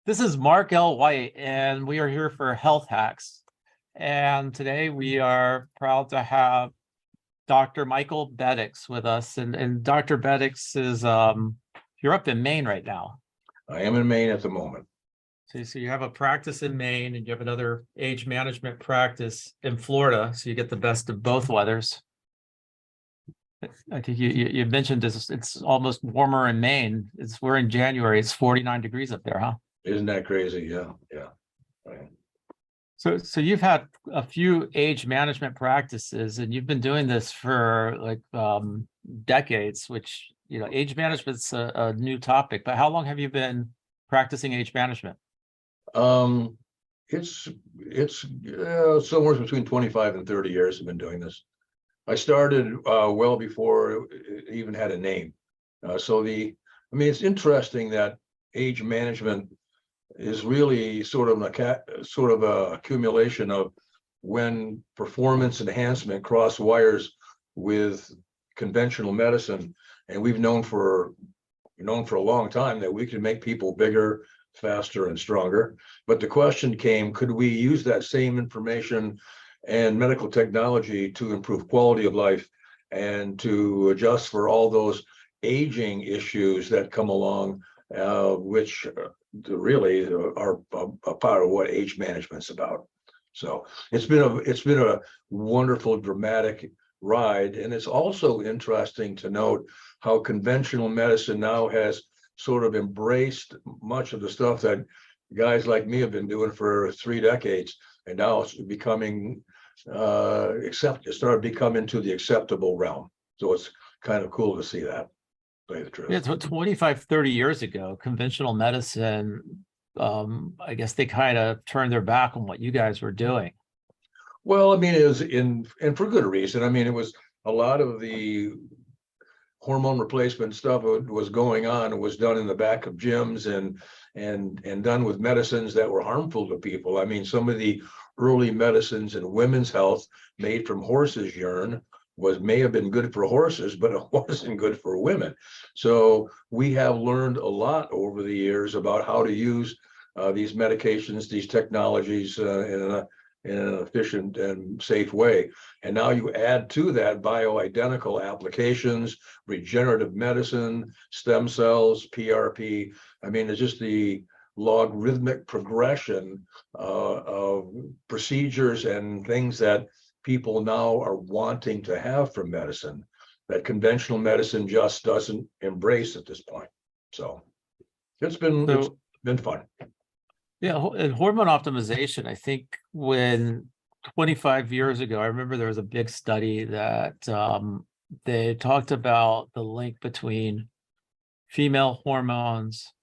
This is Mark L. White, and we are here for Health Hacks. And today we are proud to have Dr. Michael Bedecs with us. And Dr. Bedecs is, you're up in Maine right now. I am in Maine at the moment. So you have a practice in Maine and you have another age management practice in Florida. So you get the best of both weathers. I think you mentioned this, it's almost warmer in Maine. We're in January, it's 49 degrees up there, huh? Isn't that crazy? Yeah. Right. So you've had a few age management practices, and you've been doing this for like decades, which, age management's a new topic, but how long have you been practicing age management? It's somewhere between 25 and 30 years I've been doing this. I started well before it even had a name. It's interesting that age management is really sort of a accumulation of when performance enhancement cross wires with conventional medicine, and we've known for a long time that we can make people bigger, faster, and stronger. But the question came, could we use that same information and medical technology to improve quality of life and to adjust for all those aging issues that come along, which really are a part of what age management's about. So it's been a wonderful, dramatic ride, and it's also interesting to note how conventional medicine now has sort of embraced much of the stuff that guys like me have been doing for 3 decades, and now it's becoming started becoming to the acceptable realm. So it's kind of cool to see that. The truth. Yeah, 25, 30 years ago, conventional medicine, I guess they kind of turned their back on what you guys were doing. Well, it was and for good reason. It was a lot of the hormone replacement stuff was going on. It was done in the back of gyms and done with medicines that were harmful to people. Some of the early medicines in women's health made from horse's urine may have been good for horses, but it wasn't good for women. So we have learned a lot over the years about how to use these medications, these technologies in an efficient and safe way. And now you add to that bioidentical applications, regenerative medicine, stem cells, PRP. It's just the logarithmic progression of procedures and things that people now are wanting to have from medicine that conventional medicine just doesn't embrace at this point. So it's been fun. Yeah, and hormone optimization, I think when 25 years ago, I remember there was a big study that they talked about the link between female hormones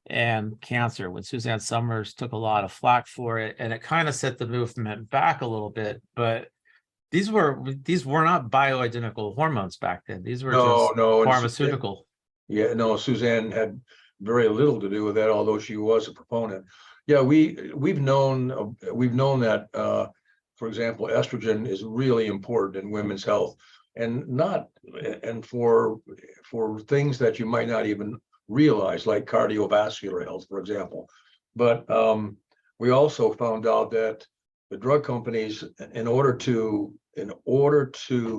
and cancer, when Suzanne Summers took a lot of flack for it, and it kind of set the movement back a little bit. But these were not bioidentical hormones back then. These were just pharmaceutical. Suzanne had very little to do with that, although she was a proponent. Yeah, we've known that, for example, estrogen is really important in women's health, and for things that you might not even realize, like cardiovascular health, for example. But we also found out that the drug companies, in order to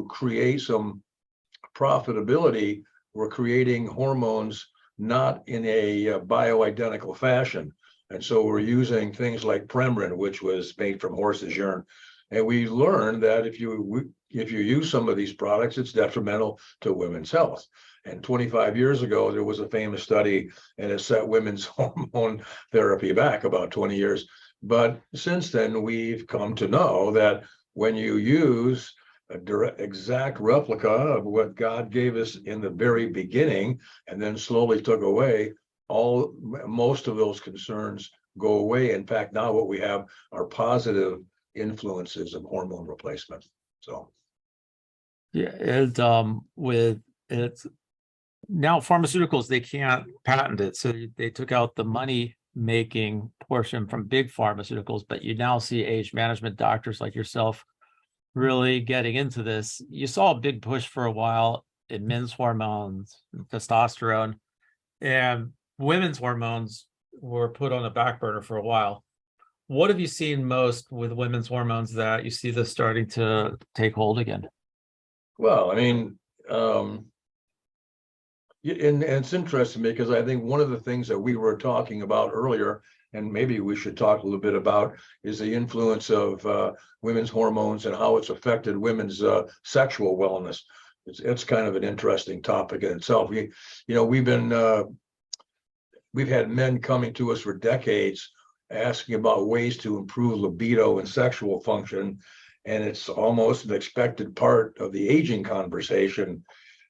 create some profitability, were creating hormones not in a bioidentical fashion. And so we're using things like Premarin, which was made from horse's urine. And we learned that if you use some of these products, it's detrimental to women's health. And 25 years ago, there was a famous study, and it set women's hormone therapy back about 20 years. But since then, we've come to know that when you use a exact replica of what God gave us in the very beginning, and then slowly took away, most of those concerns go away. In fact, now what we have are positive influences of hormone replacement. So, yeah, and with it's now pharmaceuticals, they can't patent it, so they took out the money making portion from big pharmaceuticals. But you now see age management doctors like yourself really getting into this. You saw a big push for a while in men's hormones, testosterone, and women's hormones were put on the back burner for a while. What have you seen most with women's hormones that you see this starting to take hold again? Well, I mean, and it's interesting because I think one of the things that we were talking about earlier, and maybe we should talk a little bit about, is the influence of women's hormones and how it's affected women's sexual wellness. It's kind of an interesting topic in itself. We've had men coming to us for decades asking about ways to improve libido and sexual function, and it's almost an expected part of the aging conversation.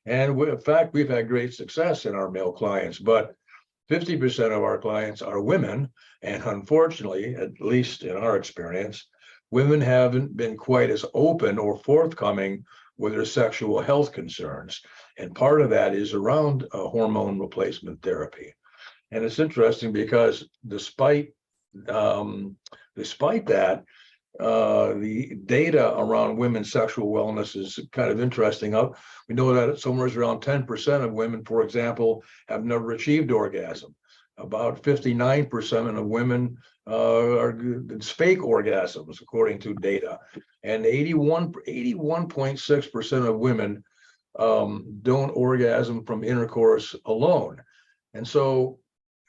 And in fact, we've had great success in our male clients, but 50% of our clients are women. And unfortunately, at least in our experience, women haven't been quite as open or forthcoming with their sexual health concerns. And part of that is around hormone replacement therapy. And it's interesting because despite that, the data around women's sexual wellness is kind of interesting. We know that somewhere around 10% of women, for example, have never achieved orgasm. About 59% of women it's fake orgasms, according to data. And 81.6% of women don't orgasm from intercourse alone. And so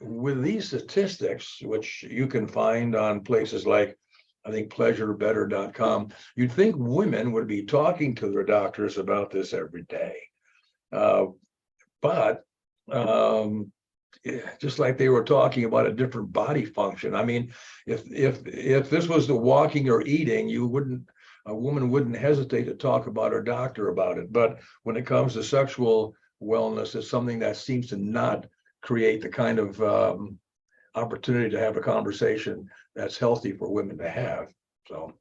with these statistics, which you can find on places like, I think, pleasurebetter.com, you'd think women would be talking to their doctors about this every day. But just like they were talking about a different body function. I mean, if this was the walking or eating, a woman wouldn't hesitate to talk about her doctor about it. But when it comes to sexual wellness, it's something that seems to not create the kind of opportunity to have a conversation that's healthy for women to have. So,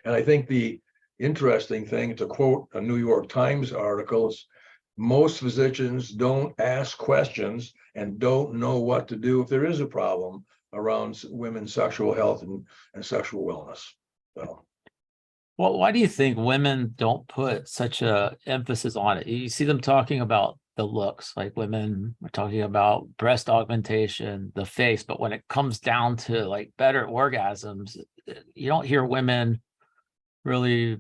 and I think the interesting thing, to quote a New York Times article, is most physicians don't ask questions and don't know what to do if there is a problem around women's sexual health and sexual wellness. So. Well, why do you think women don't put such a emphasis on it? You see them talking about the looks, like women are talking about breast augmentation, the face, but when it comes down to like better orgasms, you don't hear women really,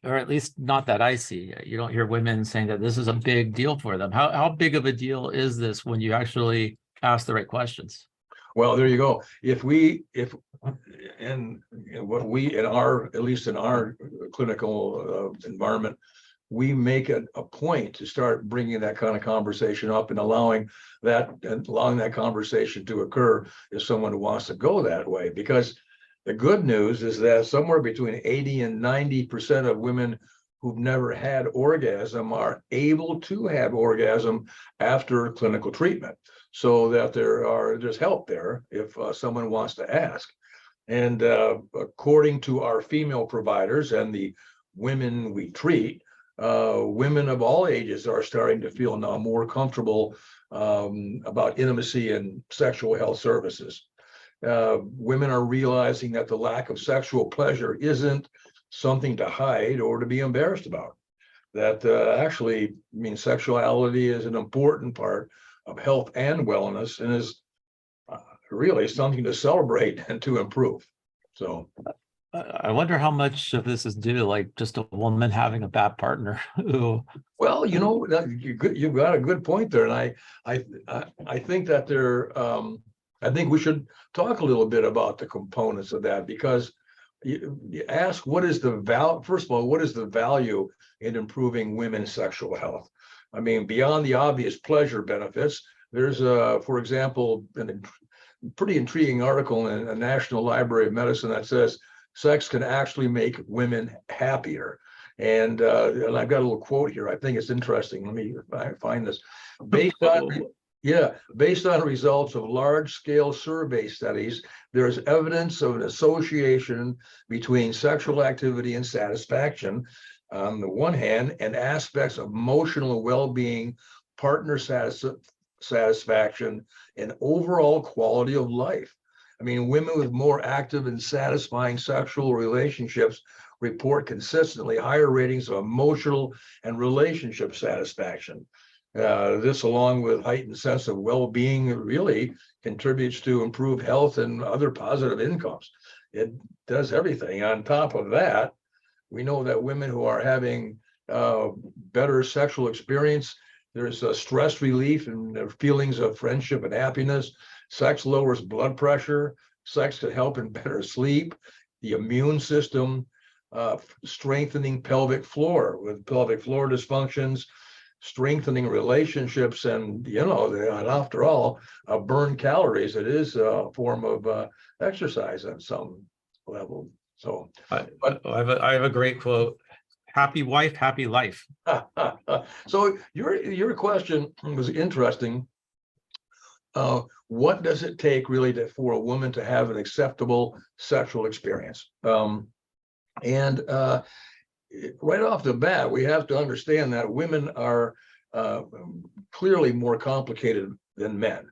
or at least not that I see. You don't hear women saying that this is a big deal for them. How big of a deal is this when you actually ask the right questions? Well, there you go. And what we at least in our clinical environment, we make it a point to start bringing that kind of conversation up and allowing that conversation to occur if someone wants to go that way. Because the good news is that somewhere between 80 and 90% of women who've never had orgasm are able to have orgasm after clinical treatment, so that there's help there if someone wants to ask. And according to our female providers and the women we treat, women of all ages are starting to feel now more comfortable about intimacy and sexual health services. Women are realizing that the lack of sexual pleasure isn't something to hide or to be embarrassed about. That actually, I mean, sexuality is an important part of health and wellness, and is really something to celebrate and to improve. So I wonder how much of this is due to like just a woman having a bad partner who. Well, you've got a good point there, and I think that I think we should talk a little bit about the components of that, because you ask, what is the value? First of all, what is the value in improving women's sexual health? I mean, beyond the obvious pleasure benefits, there's for example, a pretty intriguing article in the National Library of Medicine that says sex can actually make women happier. And I've got a little quote here. I think it's interesting. Let me find this. Based on results of large-scale survey studies, there is evidence of an association between sexual activity and satisfaction on the one hand, and aspects of emotional well-being, partner satisfaction, and overall quality of life. I mean, women with more active and satisfying sexual relationships report consistently higher ratings of emotional and relationship satisfaction. This, along with heightened sense of well-being, really contributes to improved health and other positive incomes. It does everything. On top of that, we know that women who are having better sexual experience, there's a stress relief and feelings of friendship and happiness. Sex lowers blood pressure. Sex can help in better sleep, the immune system, strengthening pelvic floor with pelvic floor dysfunctions, strengthening relationships, and after all, burn calories. It is a form of exercise on some level. So, I have a great quote: "Happy wife, happy life." so your question was interesting. What does it take really for a woman to have an acceptable sexual experience? And right off the bat, we have to understand that women are clearly more complicated than men.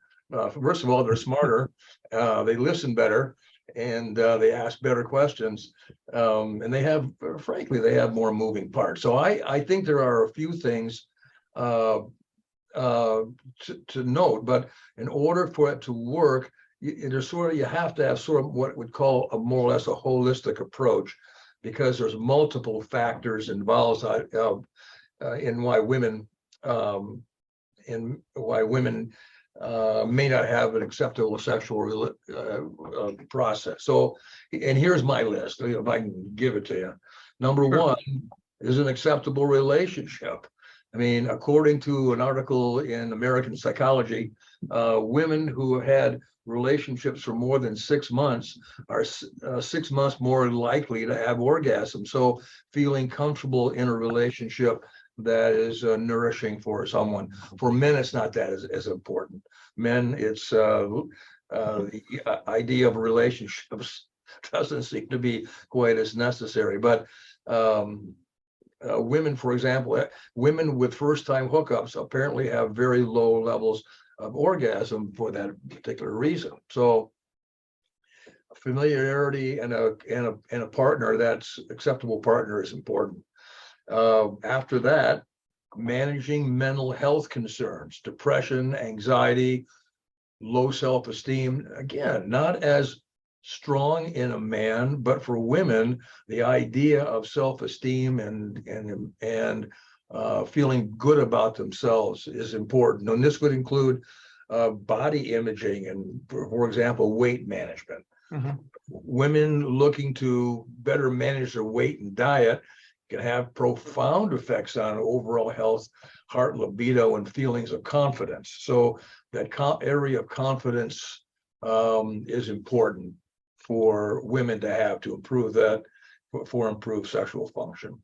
First of all, they're smarter, they listen better, and they ask better questions, and they have, frankly, they have more moving parts. So I think there are a few things to note, but in order for it to work, you have to have sort of what we'd call a more or less a holistic approach, because there's multiple factors involved in why women may not have an acceptable sexual process. So, and here's my list, if I can give it to you. Number one is an acceptable relationship. I mean, according to an article in American Psychology, women who had relationships for more than 6 months are 6 months more likely to have orgasms. So feeling comfortable in a relationship that is nourishing for someone. For men, it's not that as important. Men, it's the idea of relationships doesn't seem to be quite as necessary. But women, for example, women with first-time hookups apparently have very low levels of orgasm for that particular reason. So familiarity and a partner that's acceptable partner is important. After that, managing mental health concerns, depression, anxiety, low self-esteem, again, not as strong in a man, but for women, the idea of self-esteem and feeling good about themselves is important. And this would include body imaging and, for example, weight management. Mm-hmm. Women looking to better manage their weight and diet can have profound effects on overall health, heart, libido, and feelings of confidence. So that area of confidence is important for women to have to improve that, for improved sexual function.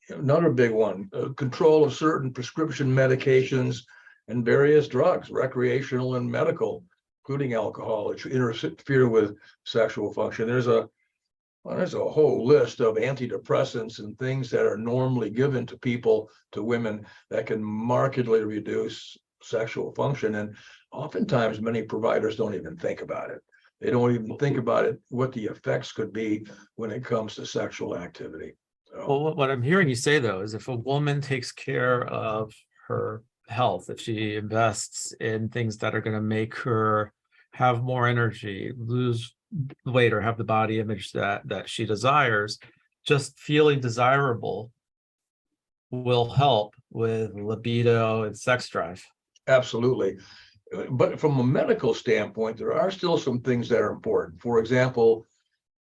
Another big one, control of certain prescription medications and various drugs, recreational and medical, including alcohol, which interfere with sexual function. There's a whole list of antidepressants and things that are normally given to people, to women, that can markedly reduce sexual function. And oftentimes many providers don't even think about it. They don't even think about it, what the effects could be when it comes to sexual activity. So, Well, what I'm hearing you say, though, is if a woman takes care of her health, if she invests in things that are going to make her have more energy, lose weight, or have the body image that she desires, just feeling desirable will help with libido and sex drive. absolutely. But from a medical standpoint, there are still some things that are important. For example,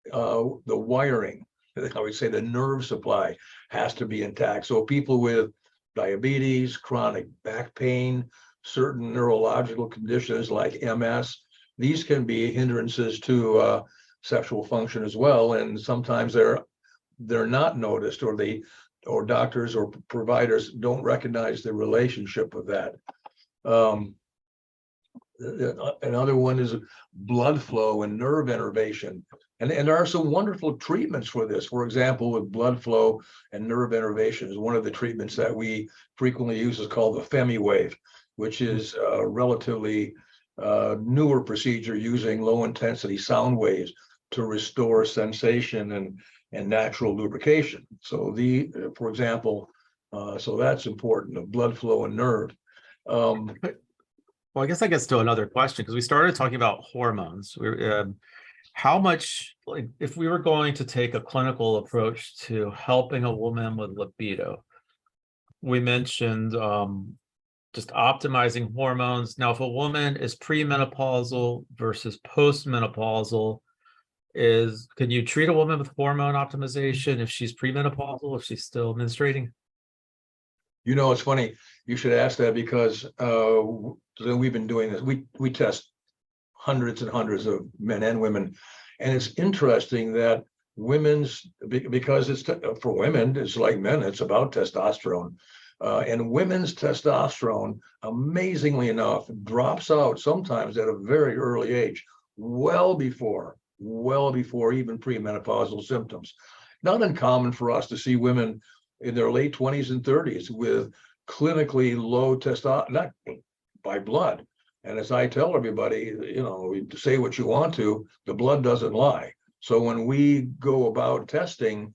the wiring, I would say the nerve supply has to be intact. So people with diabetes, chronic back pain, certain neurological conditions like MS, these can be hindrances to sexual function as well. And sometimes they're not noticed, or doctors or providers don't recognize the relationship with that. Another one is blood flow and nerve innervation. And there are some wonderful treatments for this. For example, with blood flow and nerve innervation, is one of the treatments that we frequently use is called the FemiWave, which is a relatively newer procedure using low intensity sound waves to restore sensation and natural lubrication. So for example, So that's important, of blood flow and nerve. Well, I guess that gets to another question, because we started talking about hormones. How much, like, if we were going to take a clinical approach to helping a woman with libido, we mentioned just optimizing hormones. Now, if a woman is premenopausal versus postmenopausal, can you treat a woman with hormone optimization if she's premenopausal, if she's still menstruating? You know, it's funny you should ask that, because we've been doing this. We test hundreds and hundreds of men and women, and it's interesting that because it's for women, it's like men, it's about testosterone. And women's testosterone, amazingly enough, drops out sometimes at a very early age, well before even premenopausal symptoms. Not uncommon for us to see women in their late 20s and 30s with clinically low testosterone, not by blood. And as I tell everybody, say what you want to, the blood doesn't lie. So when we go about testing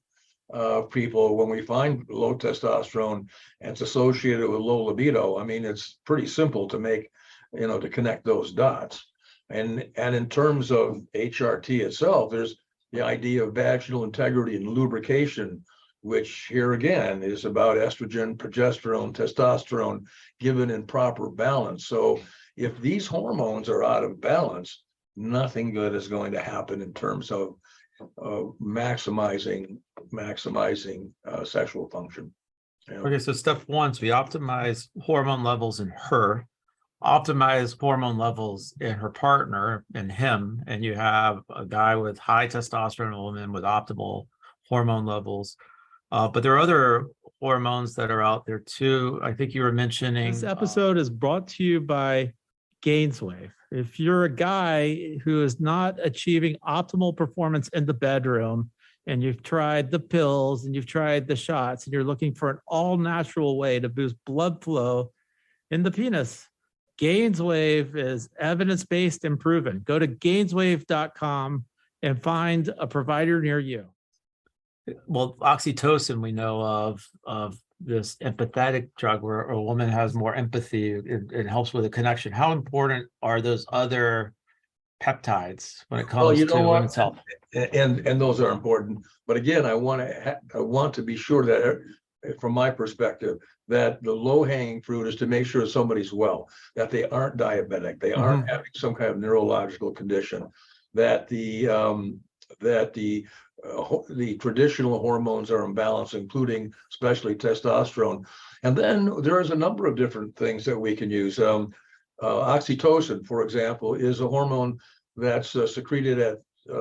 people, when we find low testosterone and it's associated with low libido, I mean, it's pretty simple to make, to connect those dots. And in terms of HRT itself, there's the idea of vaginal integrity and lubrication, which here again is about estrogen, progesterone, testosterone given in proper balance. So if these hormones are out of balance, nothing good is going to happen in terms of maximizing sexual function. Okay, so step one, so we optimize hormone levels in her, optimize hormone levels in her partner and him, and you have a guy with high testosterone, a woman with optimal hormone levels. But there are other hormones that are out there too. I think you were mentioning. This episode is brought to you by Gainswave. If you're a guy who is not achieving optimal performance in the bedroom, and you've tried the pills and you've tried the shots, and you're looking for an all-natural way to boost blood flow in the penis, Gainswave is evidence-based and proven. Go to gainswave.com and find a provider near you. Well, oxytocin, we know of this empathetic drug where a woman has more empathy. It helps with a connection. How important are those other peptides when it comes to women's health? And those are important. But again, I want to be sure that, from my perspective, that the low-hanging fruit is to make sure somebody's well, that they aren't diabetic, they aren't having some kind of neurological condition, that the traditional hormones are in balance, including especially testosterone. And then there's a number of different things that we can use. Oxytocin, for example, is a hormone that's secreted at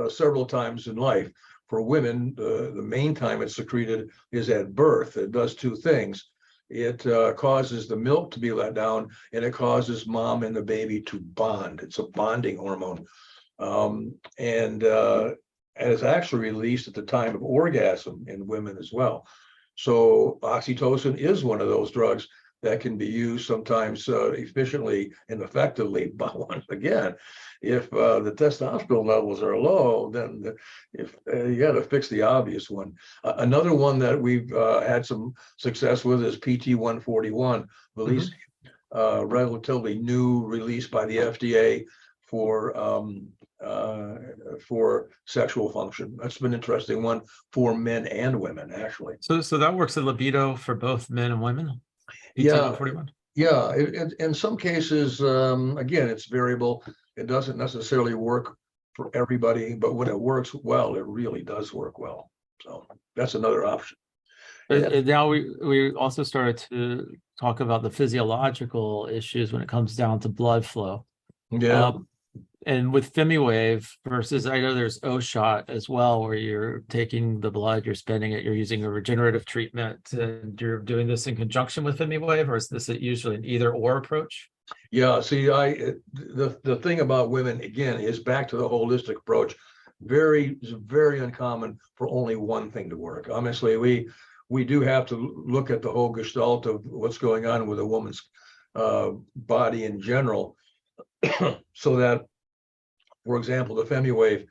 several times in life. For women, the main time it's secreted is at birth. It does two things. It causes the milk to be let down, and it causes mom and the baby to bond. It's a bonding hormone. And it's actually released at the time of orgasm in women as well. So oxytocin is one of those drugs that can be used sometimes efficiently and effectively. But once again, if the testosterone levels are low, then you got to fix the obvious one. Another one that we've had some success with is PT-141, released relatively new, release by the FDA for sexual function. That's been an interesting one for men and women, actually. So that works in libido for both men and women? PT-141? Yeah, in some cases, again, it's variable. It doesn't necessarily work for everybody, but when it works well, it really does work well. So that's another option. And now we also started to talk about the physiological issues when it comes down to blood flow. Yeah. And with FemiWave versus, I know there's O-Shot as well, where you're taking the blood, you're spending it, you're using a regenerative treatment, and you're doing this in conjunction with FemiWave, or is this usually an either-or approach? Yeah, see, the thing about women, again, is back to the holistic approach. Very uncommon for only one thing to work. Honestly, we do have to look at the whole gestalt of what's going on with a woman's body in general, so that, for example, the FemiWave,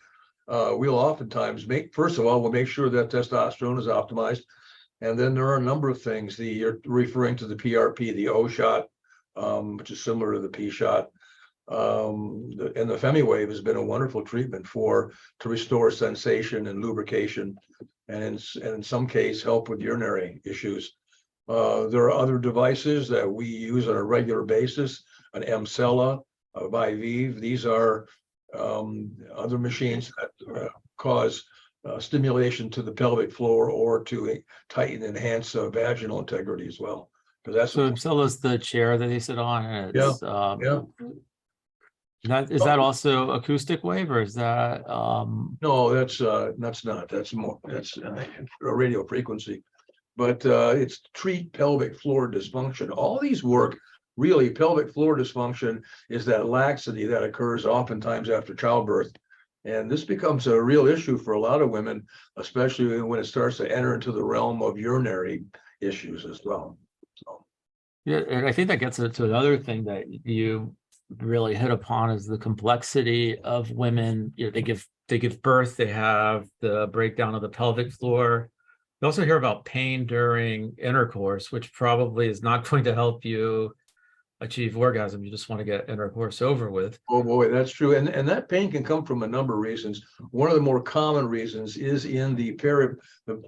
we'll oftentimes we'll make sure that testosterone is optimized. And then there are a number of things. You're referring to the PRP, the O shot, which is similar to the P shot. And the FemiWave has been a wonderful treatment to restore sensation and lubrication, and in some case help with urinary issues. There are other devices that we use on a regular basis, an Emcella, a Vivive. These are other machines that cause stimulation to the pelvic floor or to tighten and enhance vaginal integrity as well. Because that's So Emcella's the chair that they sit on, and it's yeah. is that also acoustic wave, or is that No, that's not. That's a radio frequency, but it's treat pelvic floor dysfunction. All these work. Really, pelvic floor dysfunction is that laxity that occurs oftentimes after childbirth. And this becomes a real issue for a lot of women, especially when it starts to enter into the realm of urinary issues as well. So. Yeah, and I think that gets to another thing that you really hit upon is the complexity of women. You know, they give birth, they have the breakdown of the pelvic floor. You also hear about pain during intercourse, which probably is not going to help you achieve orgasm. You just want to get intercourse over with. Oh boy, that's true. And that pain can come from a number of reasons. One of the more common reasons is in the peri and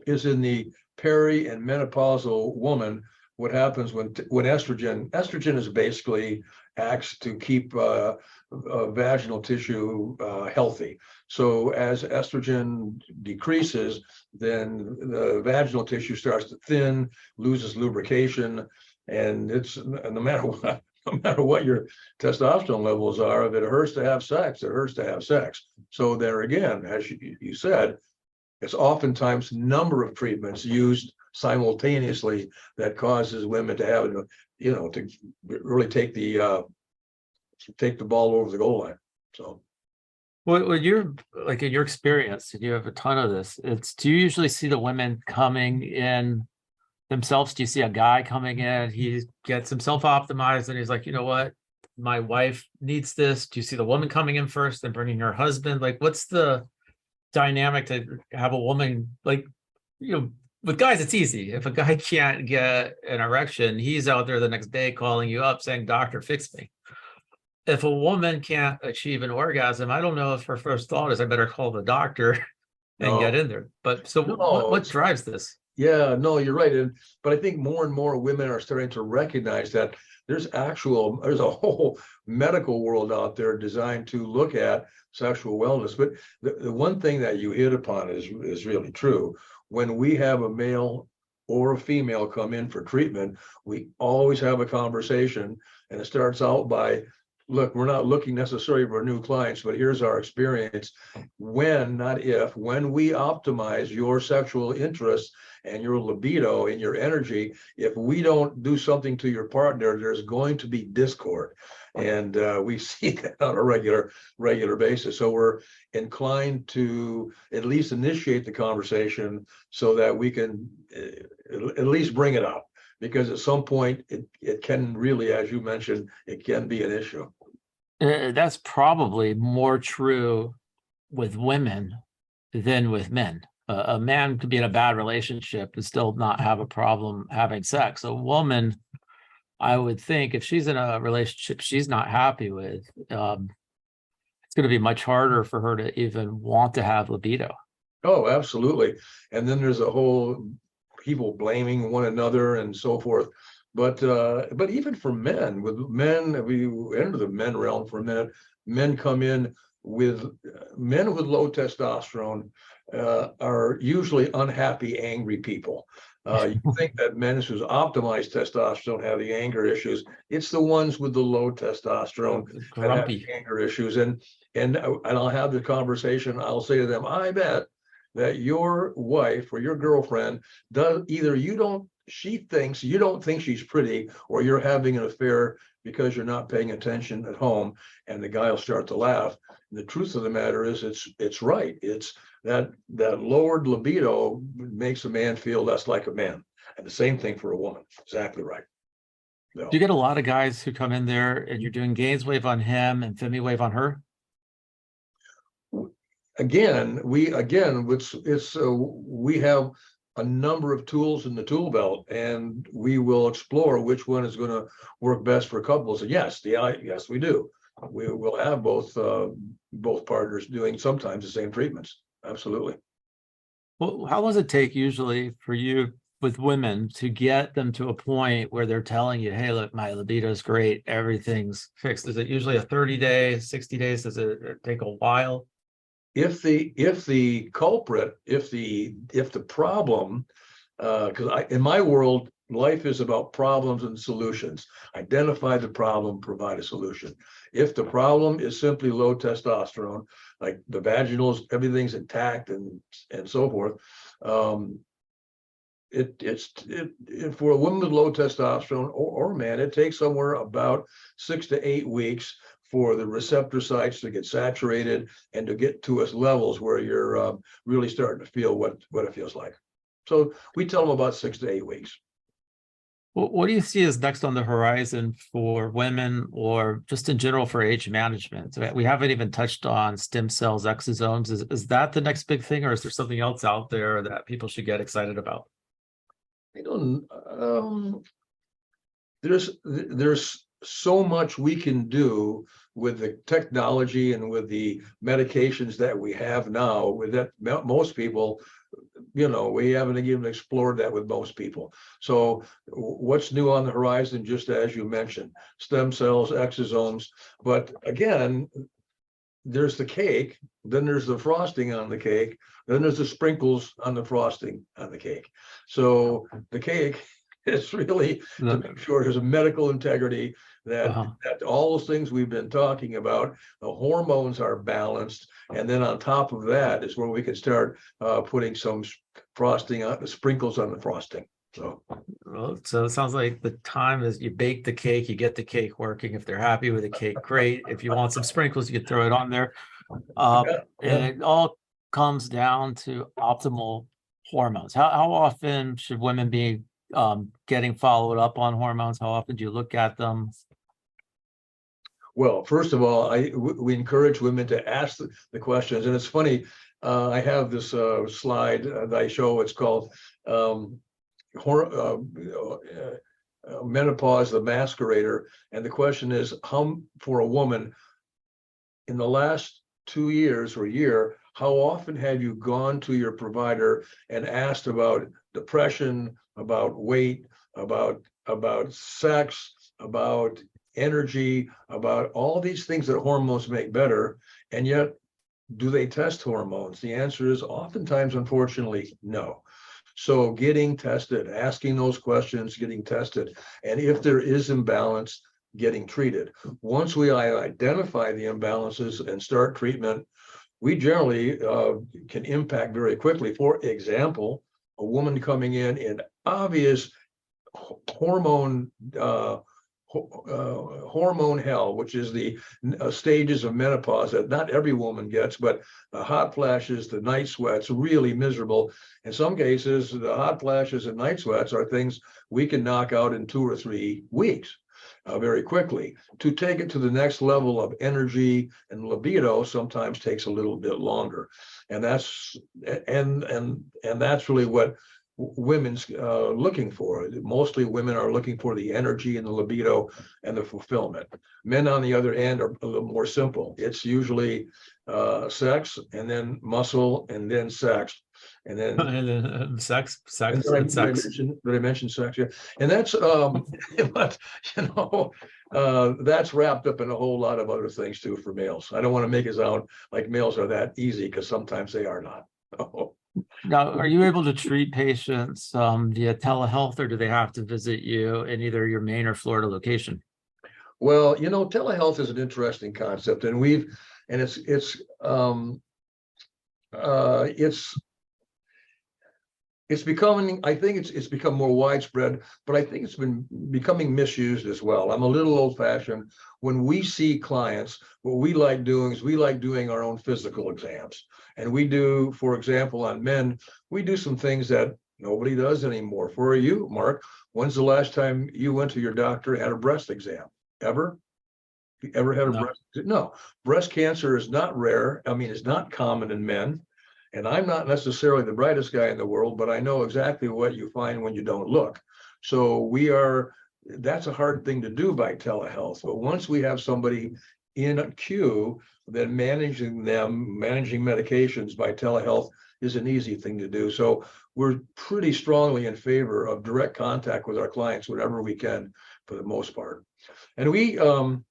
menopausal woman. What happens when estrogen is basically acts to keep vaginal tissue healthy. So as estrogen decreases, then the vaginal tissue starts to thin, loses lubrication. And it's no matter what your testosterone levels are, if it hurts to have sex, it hurts to have sex. So there again, as you said, it's oftentimes number of treatments used simultaneously that causes women to have, to really take the ball over the goal line. So. When you're like in your experience, and you have a ton of this, do you usually see the women coming in themselves? Do you see a guy coming in, he gets himself optimized and he's like, you know what, my wife needs this? Do you see the woman coming in first and bringing her husband? Like, what's the dynamic to have a woman, like, with guys, it's easy. If a guy can't get an erection, he's out there the next day calling you up saying, doctor, fix me. If a woman can't achieve an orgasm, I don't know if her first thought is I better call the doctor and get in there. But so what drives this? Yeah, no, you're right. But I think more and more women are starting to recognize that there's a whole medical world out there designed to look at sexual wellness. But the one thing that you hit upon is really true. When we have a male or a female come in for treatment, we always have a conversation, and it starts out by, look, we're not looking necessarily for new clients, but here's our experience. When, not if, when we optimize your sexual interests and your libido and your energy, if we don't do something to your partner, there's going to be discord. And we see that on a regular basis. So we're inclined to at least initiate the conversation so that we can at least bring it up. Because at some point, it can really, as you mentioned, it can be an issue. That's probably more true with women than with men. A man could be in a bad relationship and still not have a problem having sex. A woman, I would think, if she's in a relationship she's not happy with, it's going to be much harder for her to even want to have libido. Oh, absolutely. And then there's a whole people blaming one another and so forth. But even for men, if we enter the men realm for a minute, men come in with low testosterone are usually unhappy, angry people. You think that men who's optimized testosterone have the anger issues. It's the ones with the low testosterone that have the anger issues. And I'll have the conversation. I'll say to them, I bet that your wife or your girlfriend does either she thinks you don't think she's pretty, or you're having an affair because you're not paying attention at home. And the guy will start to laugh. And the truth of the matter is it's right. It's that lowered libido makes a man feel less like a man. And the same thing for a woman. Exactly right. So. Do you get a lot of guys who come in there and you're doing GAINSWave on him and FemiWave on her? We have a number of tools in the tool belt, and we will explore which one is going to work best for couples. And yes, yes, we do. We will have both partners doing sometimes the same treatments. Absolutely. Well, how long does it take usually for you with women to get them to a point where they're telling you, hey, look, my libido is great, everything's fixed? Is it usually a 30-day, 60 days? Does it take a while? If the culprit, if the problem, because in my world, life is about problems and solutions. Identify the problem, provide a solution. If the problem is simply low testosterone, like the vaginals, everything's intact and so forth, for a woman with low testosterone or man, it takes somewhere about 6 to 8 weeks for the receptor sites to get saturated and to get to us levels where you're really starting to feel what it feels like. So we tell them about 6 to 8 weeks. Well, what do you see as next on the horizon for women, or just in general for age management? We haven't even touched on stem cells, exosomes. Is that the next big thing, or is there something else out there that people should get excited about? I don't. There's so much we can do with the technology and with the medications that we have now. With that, most people, we haven't even explored that with most people. So what's new on the horizon? Just as you mentioned, stem cells, exosomes. But again, there's the cake, then there's the frosting on the cake, then there's the sprinkles on the frosting on the cake. So the cake is really to make sure there's a medical integrity, that all those things we've been talking about, the hormones are balanced, and then on top of that is where we can start putting some frosting on the sprinkles on the frosting. So it sounds like the time is you bake the cake, you get the cake working. If they're happy with the cake, great. If you want some sprinkles, you can throw it on there. And it all comes down to optimal hormones. How often should women be getting followed up on hormones? How often do you look at them? Well, first of all, we encourage women to ask the questions. And it's funny, I have this slide that I show. It's called Menopause, the Masquerader. And the question is, how, for a woman, in the last 2 years or year, how often have you gone to your provider and asked about depression, about weight, about sex, about energy, about all these things that hormones make better? And yet, do they test hormones? The answer is oftentimes, unfortunately, no. So getting tested, asking those questions, getting tested, and if there is imbalance, getting treated. Once we identify the imbalances and start treatment, we generally can impact very quickly. For example, a woman coming in obvious hormone hell, which is the stages of menopause that not every woman gets, but the hot flashes, the night sweats, really miserable. In some cases, the hot flashes and night sweats are things we can knock out in 2 or 3 weeks. Very quickly. To take it to the next level of energy and libido sometimes takes a little bit longer, and that's really what women's looking for. Mostly women are looking for the energy and the libido and the fulfillment. Men, on the other hand, are a little more simple. It's usually sex, and then muscle, and then sex, and then sex. Did I mention sex? Yeah, and that's but that's wrapped up in a whole lot of other things too for males. I don't want to make it sound like males are that easy, because sometimes they are not. Now, are you able to treat patients via telehealth, or do they have to visit you in either your Maine or Florida location? Well, telehealth is an interesting concept, and it's becoming, I think it's become more widespread, but I think it's been becoming misused as well. I'm a little old-fashioned. When we see clients, what we like doing is we like doing our own physical exams. And we do, for example, on men, we do some things that nobody does anymore. For you, Mark, when's the last time you went to your doctor and had a breast exam? Ever? You ever had a breast? No. Breast cancer is not rare. I mean, it's not common in men. And I'm not necessarily the brightest guy in the world, but I know exactly what you find when you don't look. So that's a hard thing to do by telehealth. But once we have somebody in a queue, then managing medications by telehealth is an easy thing to do. So we're pretty strongly in favor of direct contact with our clients whenever we can, for the most part. And we offer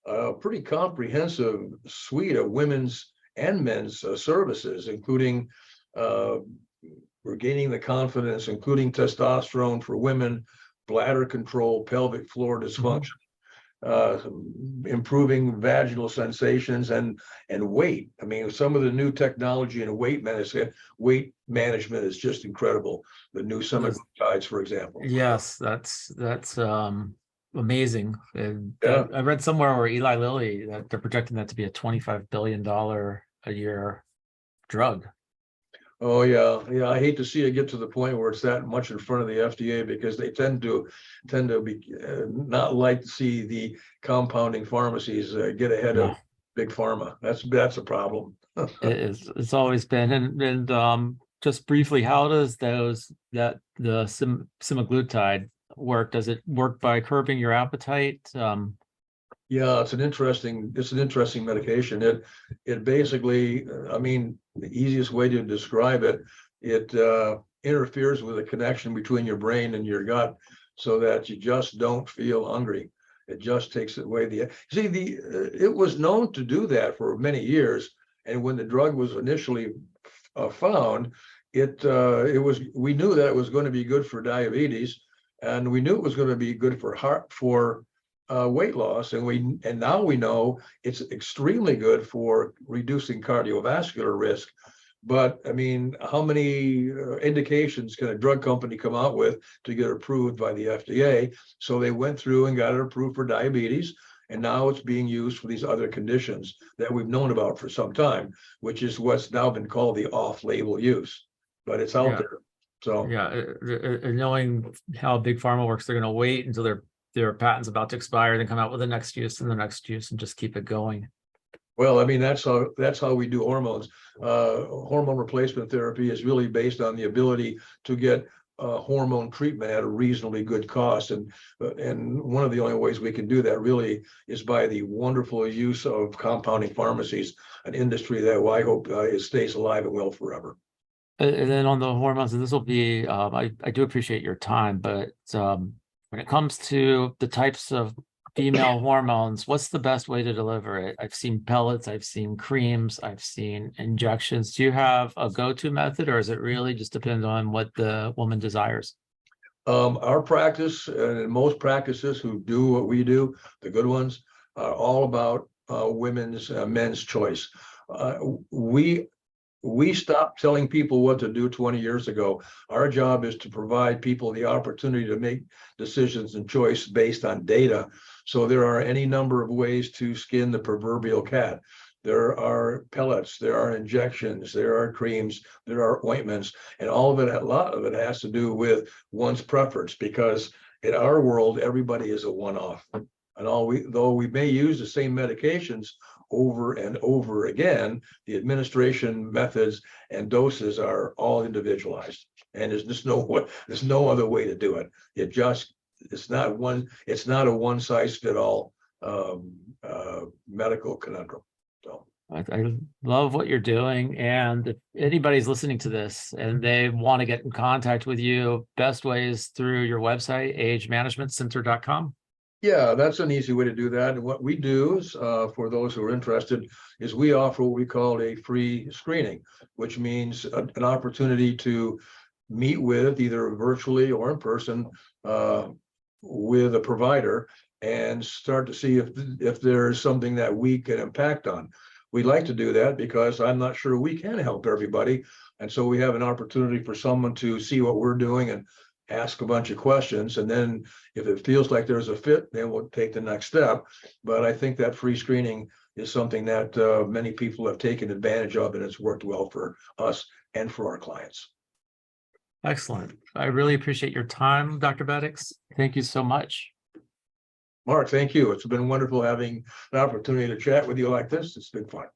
a pretty comprehensive suite of women's and men's services, including regaining the confidence, including testosterone for women, bladder control, pelvic floor dysfunction, improving vaginal sensations, and weight. I mean, some of the new technology in weight management is just incredible. The new semaglutides, for example. Yes, that's amazing. And Yeah. I read somewhere where Eli Lilly, that they're projecting that to be a $25 billion a year drug. Oh yeah, yeah. I hate to see it get to the point where it's that much in front of the FDA, because they tend to be not like to see the compounding pharmacies get ahead of big pharma. That's a problem. It's always been. And just briefly, how does the semaglutide work? Does it work by curbing your appetite? Yeah, it's an interesting medication. It basically, I mean, the easiest way to describe it, it interferes with the connection between your brain and your gut, so that you just don't feel hungry. It just takes away it was known to do that for many years. And when the drug was initially found, we knew that it was going to be good for diabetes, and we knew it was going to be good for weight loss, and now we know it's extremely good for reducing cardiovascular risk. But I mean, how many indications can a drug company come out with to get approved by the FDA? So they went through and got it approved for diabetes, and now it's being used for these other conditions that we've known about for some time, which is what's now been called the off-label use. But it's out there. So knowing how big pharma works, they're going to wait until their patent's about to expire, then come out with the next use and the next use, and just keep it going. Well, I mean, that's how we do hormones. Hormone replacement therapy is really based on the ability to get hormone treatment at a reasonably good cost, and one of the only ways we can do that really is by the wonderful use of compounding pharmacies, an industry that I hope stays alive and well forever. And then on the hormones, and this will be, I do appreciate your time, but when it comes to the types of female hormones, what's the best way to deliver it? I've seen pellets, I've seen creams, I've seen injections. Do you have a go-to method, or is it really just depend on what the woman desires? Our practice, and most practices who do what we do, the good ones, are all about men's choice. We stopped telling people what to do 20 years ago. Our job is to provide people the opportunity to make decisions and choice based on data. So there are any number of ways to skin the proverbial cat. There are pellets, there are injections, there are creams, there are ointments, and a lot of it has to do with one's preference, because in our world, everybody is a one-off. And though we may use the same medications over and over again, the administration methods and doses are all individualized, and there's no other way to do it. It's not a one-size-fit-all medical conundrum. So I love what you're doing, and if anybody's listening to this and they want to get in contact with you, best way is through your website, agemanagementcenter.com. Yeah, that's an easy way to do that. And what we do is, for those who are interested, is we offer what we call a free screening, which means an opportunity to meet with, either virtually or in person, with a provider, and start to see if there's something that we can impact on. We'd like to do that because I'm not sure we can help everybody. And so we have an opportunity for someone to see what we're doing and ask a bunch of questions. And then if it feels like there's a fit, then we'll take the next step. But I think that free screening is something that many people have taken advantage of, and it's worked well for us and for our clients. Excellent. I really appreciate your time, Dr. Bedecs. Thank you so much. Mark, thank you. It's been wonderful having an opportunity to chat with you like this. It's been fun.